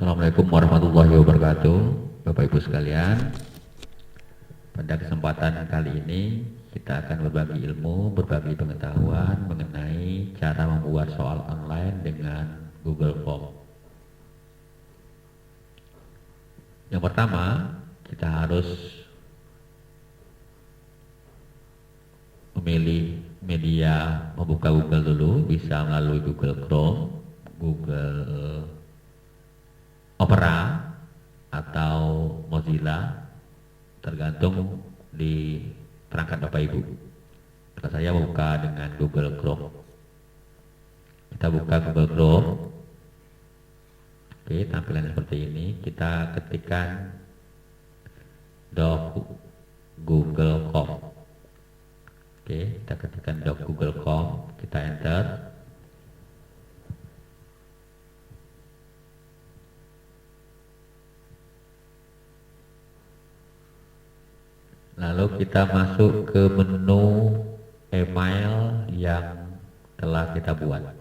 Assalamualaikum warahmatullahi wabarakatuh, Bapak Ibu sekalian. Pada kesempatan kali ini kita akan berbagi ilmu, berbagi pengetahuan mengenai cara membuat soal online dengan Google Form. Yang pertama, kita harus memilih media, membuka Google dulu, bisa melalui Google Chrome, Google Opera, atau Mozilla, tergantung di perangkat Bapak Ibu. Kalau saya buka dengan Google Chrome, kita buka Google Chrome. Oke, tampilan seperti ini. Kita ketikkan doc google.com. Oke, kita ketikkan doc google.com, kita enter. Lalu kita masuk ke menu email yang telah kita buat.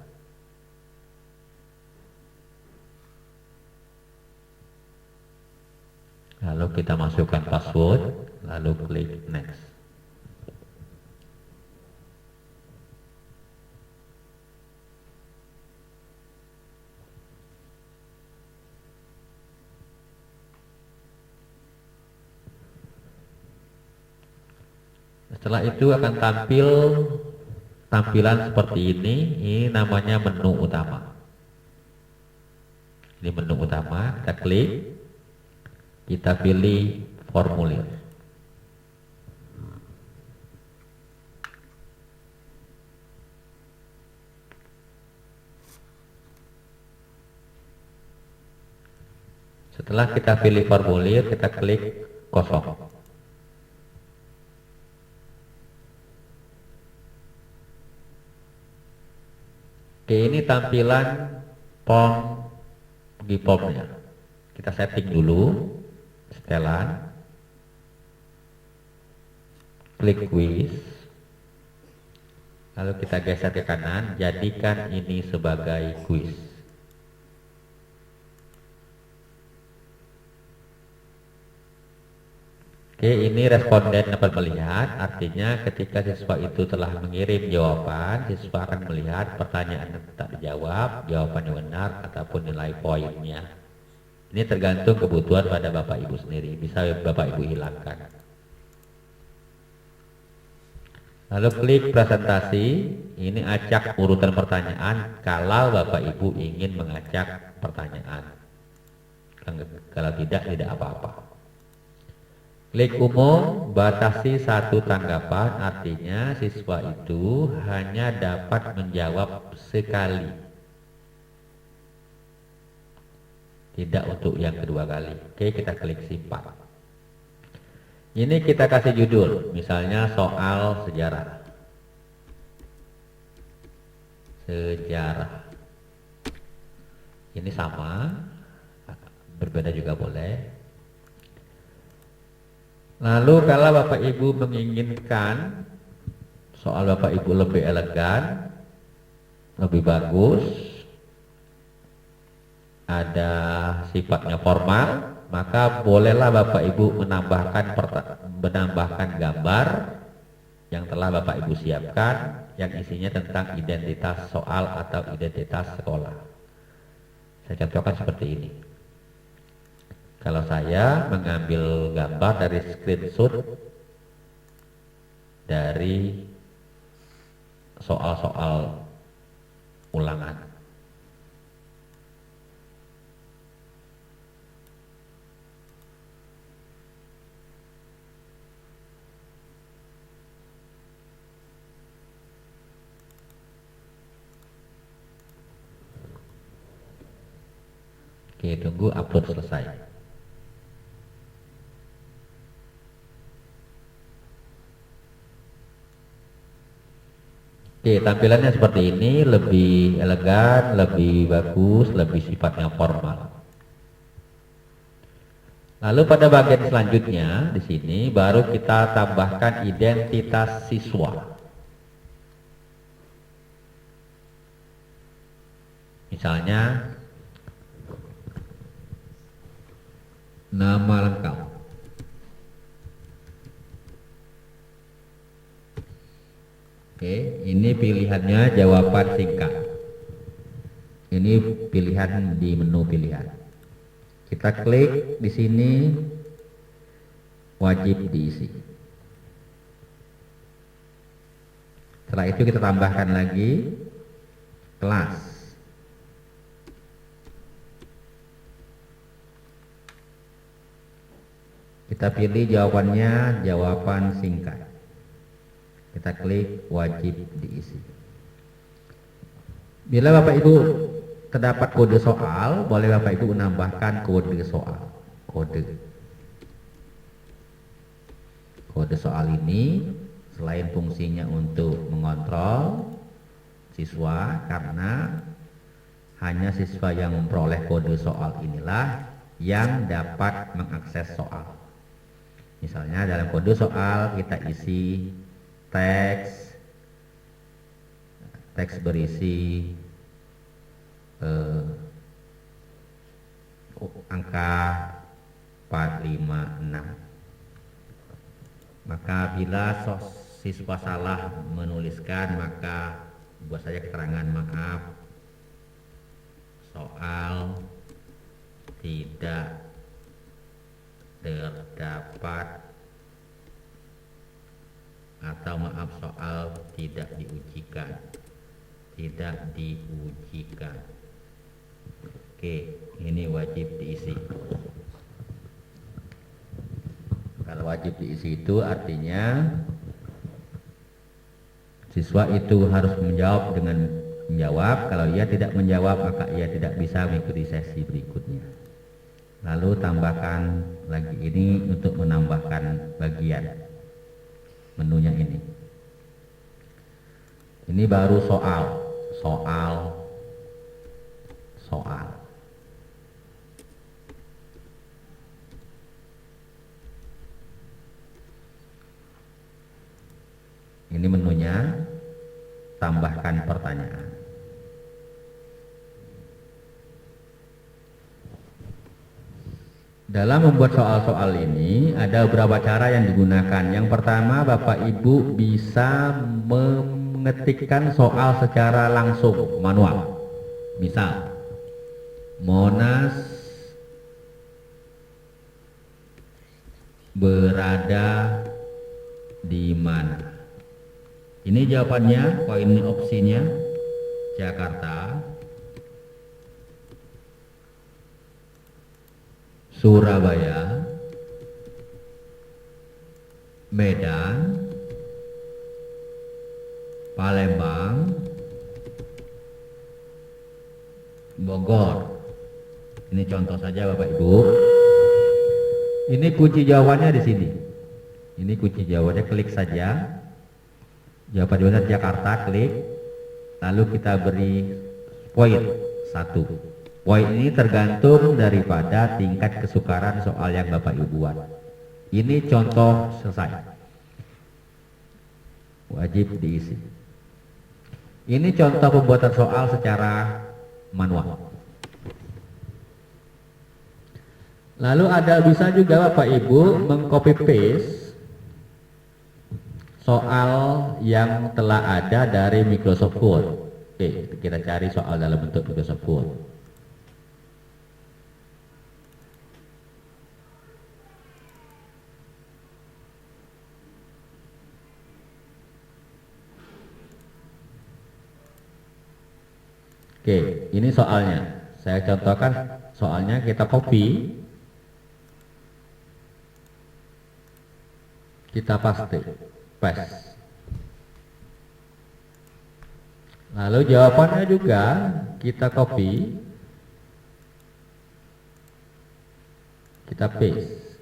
Lalu kita masukkan password, lalu klik next. Setelah itu akan tampil tampilan seperti ini namanya menu utama. Ini menu utama, kita klik, kita pilih formulir. Setelah kita pilih formulir, kita klik kosong. Oke, ini tampilan form di formnya. Kita setting dulu, setelan, klik quiz, lalu kita geser ke kanan, jadikan ini sebagai quiz. Oke, ini responden dapat melihat, artinya ketika siswa itu telah mengirim jawaban, siswa akan melihat pertanyaan yang tak dijawab, jawabannya benar, ataupun nilai poinnya. Ini tergantung kebutuhan pada Bapak Ibu sendiri, bisa Bapak Ibu hilangkan. Lalu klik presentasi, ini acak urutan pertanyaan kalau Bapak Ibu ingin mengacak pertanyaan. Kalau tidak apa-apa. Klik umum, batasi satu tanggapan, artinya siswa itu hanya dapat menjawab sekali. Tidak untuk yang kedua kali. Oke, kita klik simpan. Ini kita kasih judul, misalnya soal sejarah. Sejarah. Ini sama, berbeda juga boleh. Lalu kalau Bapak Ibu menginginkan soal Bapak Ibu lebih elegan, lebih bagus, ada sifatnya formal, maka bolehlah Bapak Ibu menambahkan gambar yang telah Bapak Ibu siapkan, yang isinya tentang identitas soal atau identitas sekolah. Saya contohkan seperti ini. Kalau saya mengambil gambar dari screenshot dari soal-soal ulangan. Oke, tunggu upload selesai. Oke, tampilannya seperti ini, lebih elegan, lebih bagus, lebih sifatnya formal. Lalu pada bagian selanjutnya di sini baru kita tambahkan identitas siswa. Misalnya Nama lengkap. Oke, ini pilihannya jawaban singkat. Ini pilihan di menu pilihan. Kita klik di sini, wajib diisi. Setelah itu kita tambahkan lagi kelas. Kita pilih jawabannya jawaban singkat. Kita klik wajib diisi. Bila Bapak Ibu terdapat kode soal, boleh Bapak Ibu menambahkan kode soal. Kode soal ini selain fungsinya untuk mengontrol siswa, karena hanya siswa yang memperoleh kode soal inilah yang dapat mengakses soal. Misalnya dalam kode soal kita isi teks berisi angka 456. Maka bila siswa salah menuliskan, maka buat saja keterangan maaf, soal tidak terdapat, atau maaf, soal tidak diujikan. Oke, ini wajib diisi. Kalau wajib diisi itu artinya siswa itu harus menjawab dengan menjawab. Kalau ia tidak menjawab, maka ia tidak bisa mengikuti sesi berikutnya. Lalu tambahkan lagi ini untuk menambahkan bagian menunya ini. Ini baru soal. Ini menunya, tambahkan pertanyaan. Dalam membuat soal-soal ini ada beberapa cara yang digunakan. Yang pertama, Bapak Ibu bisa mengetikkan soal secara langsung, manual. Misal, Monas berada di mana? Ini jawabannya, poin opsinya Jakarta, Surabaya, Medan, Palembang, Bogor. Ini contoh saja Bapak Ibu. Ini kunci jawabannya di sini. Ini kunci jawabannya, klik saja. Jawabannya Jakarta, klik. Lalu kita beri poin 1. Poin ini tergantung daripada tingkat kesukaran soal yang Bapak Ibu buat. Ini contoh selesai. Wajib diisi. Ini contoh pembuatan soal secara manual. Lalu bisa juga Bapak Ibu mengcopy paste soal yang telah ada dari Microsoft Word. Oke, kita cari soal dalam bentuk Microsoft Word. Oke, ini soalnya. Saya contohkan soalnya, kita copy. Kita paste. Lalu jawabannya juga kita copy. Kita paste.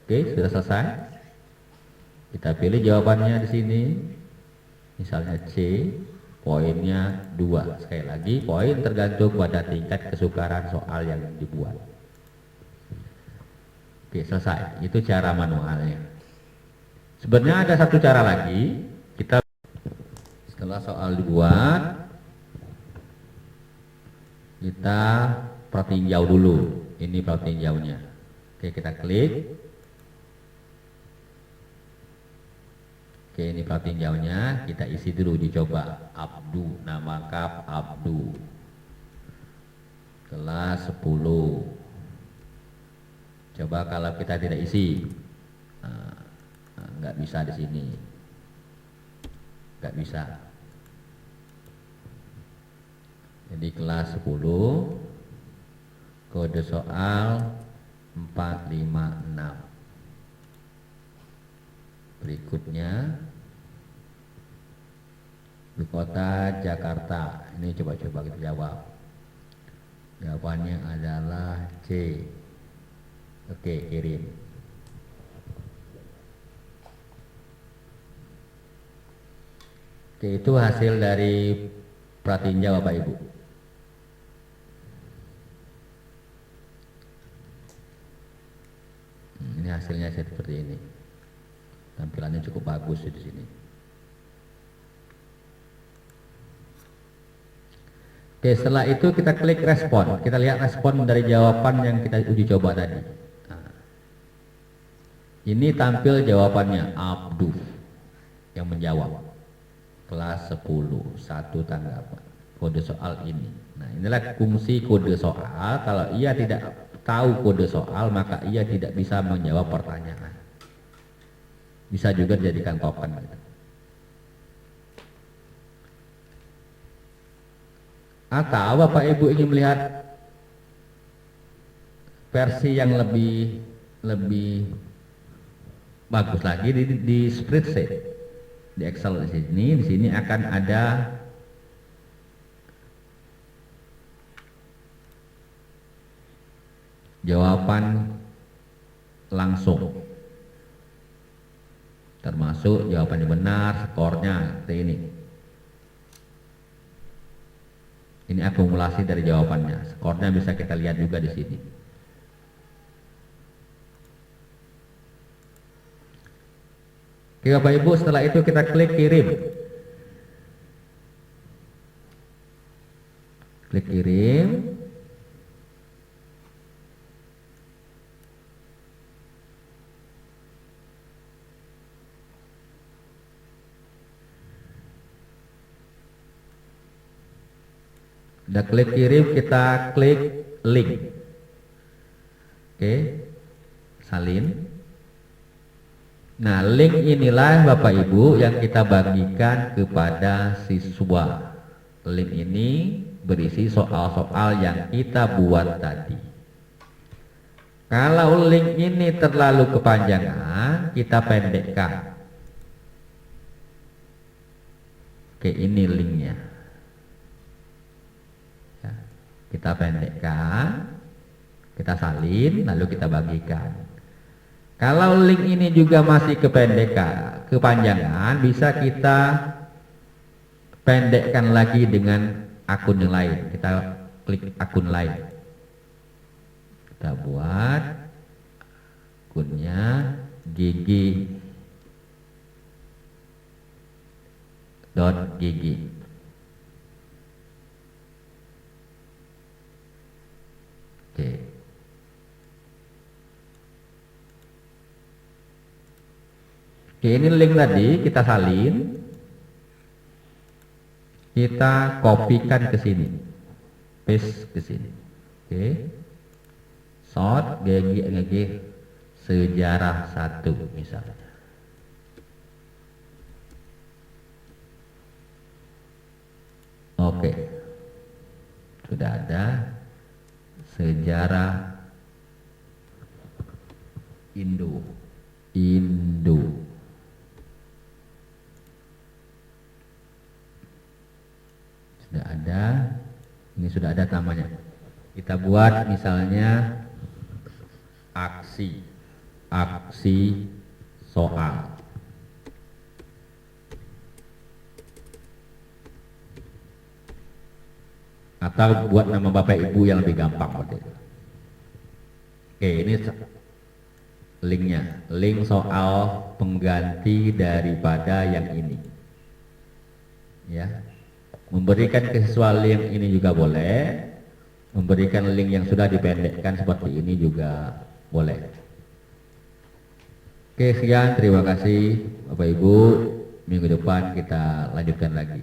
Oke, sudah selesai. Kita pilih jawabannya di sini. Misalnya C. Poinnya 2. Sekali lagi, poin tergantung pada tingkat kesukaran soal yang dibuat. Oke, selesai. Itu cara manualnya. Sebenarnya ada satu cara lagi. Kita setelah soal dibuat, kita pertinjau dulu. Ini pertinjaunya. Oke, kita klik. Oke, ini pertinjaunya, kita isi dulu, dicoba. Abdu, nama lengkap Abdu. Kelas 10. Coba kalau kita tidak isi. Nggak bisa di sini. Nggak bisa. Jadi kelas 10, kode soal 456. Berikutnya, ibu kota Jakarta. Ini coba-coba kita jawab. Jawabannya adalah C. Oke, kirim. Oke, itu hasil dari pratinja Bapak Ibu. Ini hasilnya seperti ini. Tampilannya cukup bagus di sini. Oke, setelah itu kita klik respon. Kita lihat respon dari jawaban yang kita uji coba tadi. Nah, ini tampil jawabannya Abdu yang menjawab. Kelas 10, 1 tanggapan. Kode soal ini. Nah, inilah fungsi kode soal. Kalau ia tidak tahu kode soal, maka ia tidak bisa menjawab pertanyaan. Bisa juga dijadikan token. Atau Bapak Ibu ingin melihat versi yang lebih bagus lagi di spreadsheet, di Excel di sini akan ada jawaban langsung. Termasuk jawabannya benar, skornya seperti ini. Ini akumulasi dari jawabannya. Skornya bisa kita lihat juga di sini. Oke Bapak Ibu, setelah itu kita klik kirim. Klik kirim. Udah klik kirim, kita klik link. Oke, salin. Nah, link inilah Bapak Ibu yang kita bagikan kepada siswa. Link ini berisi soal-soal yang kita buat tadi. Kalau link ini terlalu kepanjangan, kita pendekkan. Oke, ini linknya. Kita pendekkan, kita salin, lalu kita bagikan. Kalau link ini juga masih kepanjangan, bisa kita pendekkan lagi dengan akun yang lain. Kita klik akun lain. Kita buat akunnya gg.gg. Oke. Oke, ini link tadi kita salin. Kita kopikan ke sini. Paste ke sini. Oke. Short gg sejarah 1 misalnya. Oke. Sudah ada sejarah Indo. Sudah ada. Ini sudah ada namanya. Kita buat misalnya aksi soal. Atau buat nama Bapak Ibu yang lebih gampang. Oke, ini linknya. Link soal pengganti daripada yang ini. Ya, memberikan ke siswa link ini juga boleh. memberikan link yang sudah dipendekkan seperti ini juga boleh. Oke, sekian, terima kasih Bapak Ibu. Minggu depan kita lanjutkan lagi.